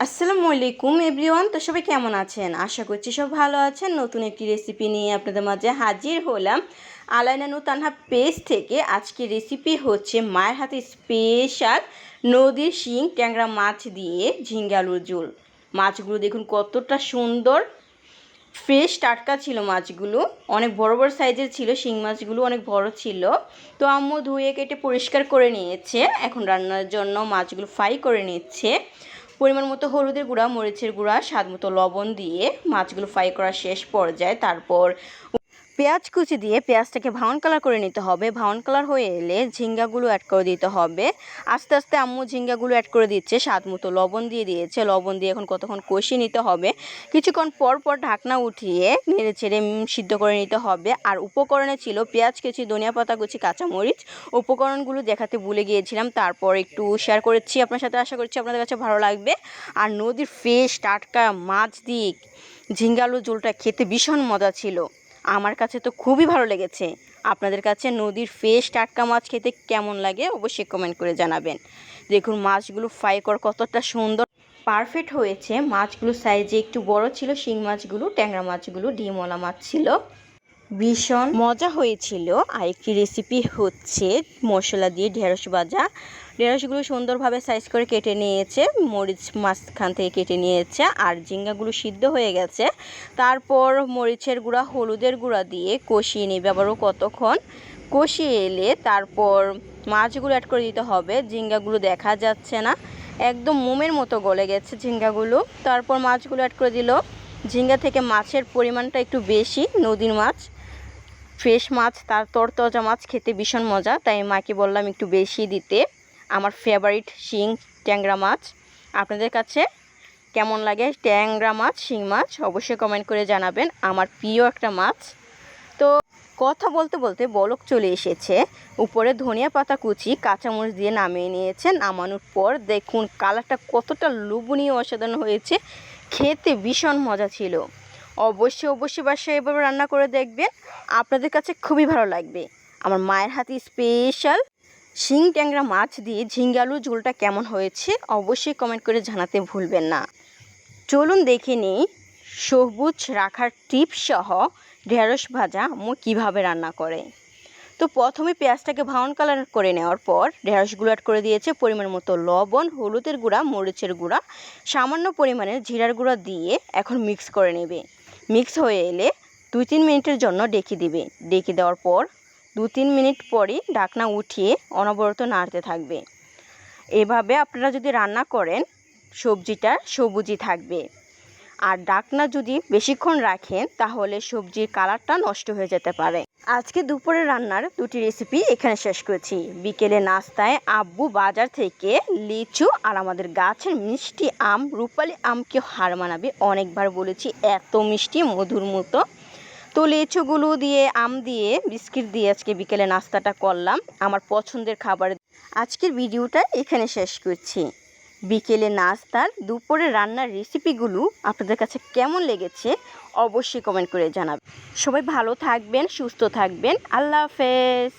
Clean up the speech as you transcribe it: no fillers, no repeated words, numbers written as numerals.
আসসালামু আলাইকুম এভরিওয়ান। তো সবাই কেমন আছেন? আশা করছি সব ভালো আছেন। নতুন একটি রেসিপি নিয়ে আপনাদের মাঝে হাজির হলাম আলাইনা নূর তানহা পেজ থেকে। আজকের রেসিপি হচ্ছে মায়ের হাতে স্পেশাল নদীর শিং ট্যাংরা মাছ দিয়ে ঝিঙ্গা আলুর ঝোল। মাছগুলো দেখুন কতটা সুন্দর, ফ্রেশ টাটকা ছিল মাছগুলো। অনেক বড় বড় সাইজের ছিল, শিং মাছগুলো অনেক বড় ছিল। তো আম্মু ধুয়ে কেটে পরিষ্কার করে নিয়েছে। এখন রান্নার জন্য মাছগুলো ফ্রাই করে নিচ্ছে। পরিমাণ মতো হলুদের গুঁড়া, মরিচের গুঁড়া, স্বাদ মতো লবণ দিয়ে মাছগুলো ফ্রাই করা শেষ পর্যায়ে তারপর পেঁয়াজ কুচি দিয়ে পেঁয়াজটাকে ব্রাউন কালার করে নিতে হবে। ব্রাউন কালার হয়ে এলে ঝিঙ্গাগুলো অ্যাড করে দিতে হবে। আস্তে আস্তে আম্মু ঝিঙ্গাগুলো অ্যাড করে দিচ্ছে, স্বাদ মতো লবণ দিয়ে দিয়েছে। লবণ দিয়ে এখন কতক্ষণ কষিয়ে নিতে হবে। কিছুক্ষণ পর পর ঢাকনা উঠিয়ে নেড়ে ছেড়ে সিদ্ধ করে নিতে হবে। আর উপকরণে ছিল পেঁয়াজ কুচি, ধনিয়া পাতা কুচি, কাঁচামরিচ। উপকরণগুলো দেখাতে ভুলে গিয়েছিলাম, তারপর একটু শেয়ার করেছি আপনার সাথে। আশা করছি আপনাদের কাছে ভালো লাগবে। আর নদীর ফ্রেশ টাটকা মাছ দিয়ে ঝিঙ্গা আলুর ঝোলটা খেতে ভীষণ মজা ছিল। আমার কাছে তো খুবই ভালো লেগেছে। আপনাদের কাছে নদীর ফ্রেশ টাটকা মাছ খেতে কেমন লাগে অবশ্যই কমেন্ট করে জানাবেন। দেখুন মাছগুলো ফ্রাই করা কতটা সুন্দর পারফেক্ট হয়েছে। মাছগুলো সাইজে একটু বড় ছিল, শিং মাছগুলো, ট্যাংরা মাছগুলো ডিমওয়ালা মাছ ছিল, ভীষণ মজা হয়েছিল। আরেকটি রেসিপি হচ্ছে মশলা দিয়ে ঢেঁড়স ভাজা। ঢেঁড়সগুলো সুন্দরভাবে সাইজ করে কেটে নিয়েছে, মরিচ মাঝখান থেকে কেটে নিয়েছে। আর ঝিঙ্গাগুলো সিদ্ধ হয়ে গেছে। তারপর মরিচের গুঁড়া, হলুদের গুঁড়া দিয়ে কষিয়ে নেবে আবারও কতক্ষণ। কষিয়ে এলে তারপর মাছগুলো অ্যাড করে দিতে হবে। ঝিঙ্গাগুলো দেখা যাচ্ছে না, একদম মোমের মতো গলে গেছে ঝিঙ্গাগুলো। তারপর মাছগুলো অ্যাড করে দিল। ঝিঙ্গা থেকে মাছের পরিমাণটা একটু বেশি, নদীর মাছ, ফ্রেশ মাছ, তার তরতাজা মাছ খেতে ভীষণ মজা, তাই মাকে বললাম একটু বেশি দিতে। আমার ফেভারিট শিং ট্যাংরা মাছ। আপনাদের কাছে কেমন লাগে ট্যাংরা মাছ, শিং মাছ অবশ্যই কমেন্ট করে জানাবেন। আমার প্রিয় একটা মাছ। তো কথা বলতে বলতে বলক চলে এসেছে। উপরে ধনিয়া পাতা কুচি, কাঁচামরিচ দিয়ে নামিয়ে নিয়েছে। নামানোর পর দেখুন কালারটা কতটা লোভনীয়, অসাধারণ হয়েছে। খেতে ভীষণ মজা ছিল। অবশ্যই বাসায় এভাবে রান্না করে দেখবেন, আপনাদের কাছে খুবই ভালো লাগবে। আমার মায়ের হাতে স্পেশাল শিং ট্যাংরা মাছ দিয়ে ঝিঙ্গা আলুর ঝোলটা কেমন হয়েছে অবশ্যই কমেন্ট করে জানাতে ভুলবেন না। চলুন দেখে নিই সবুজ রাখার টিপস সহ ঢেঁড়স ভাজা আম্মু কীভাবে রান্না করে। তো প্রথমে পেঁয়াজটাকে ব্রাউন কালার করে নেওয়ার পর ঢেঁড়সগুলো অ্যাড করে দিয়েছে। পরিমাণ মতো লবণ, হলুদের গুঁড়া, মরিচের গুঁড়া, সামান্য পরিমাণের জিরার গুঁড়া দিয়ে এখন মিক্স করে নেবে। মিক্স হয়ে এলে 2-3 মিনিটের জন্য ডেকে দিবে। ডেকে দেওয়ার পর 2-3 মিনিট পরই ঢাকনা উঠিয়ে অনবরত নাড়তে থাকবে। এভাবে আপনারা যদি রান্না করেন সবজিটা সবুজই থাকবে। আর ঢাকনা যদি বেশিক্ষণ রাখেন তাহলে সবজির কালারটা নষ্ট হয়ে যেতে পারে। আজকে দুপুরের রান্নার দুটি রেসিপি এখানে শেষ করেছি। বিকেলে নাস্তায় আব্বু বাজার থেকে লিচু আর আমাদের গাছের মিষ্টি আম, রূপালি আমকে হার মানাবে। অনেকবার বলেছি এত মিষ্টি, মধুর মতো। তো লিচুগুলো দিয়ে, আম দিয়ে, বিস্কিট দিয়ে আজকে বিকেলে নাস্তাটা করলাম, আমার পছন্দের খাবার। আজকের ভিডিওটা এখানে শেষ করছি। বিকেলে নাস্তার, দুপুরে রান্নার রেসিপিগুলো আপনাদের কাছে কেমন লেগেছে অবশ্যই কমেন্ট করে জানাবেন। সবাই ভালো থাকবেন, সুস্থ থাকবেন। আল্লাহ হাফেজ।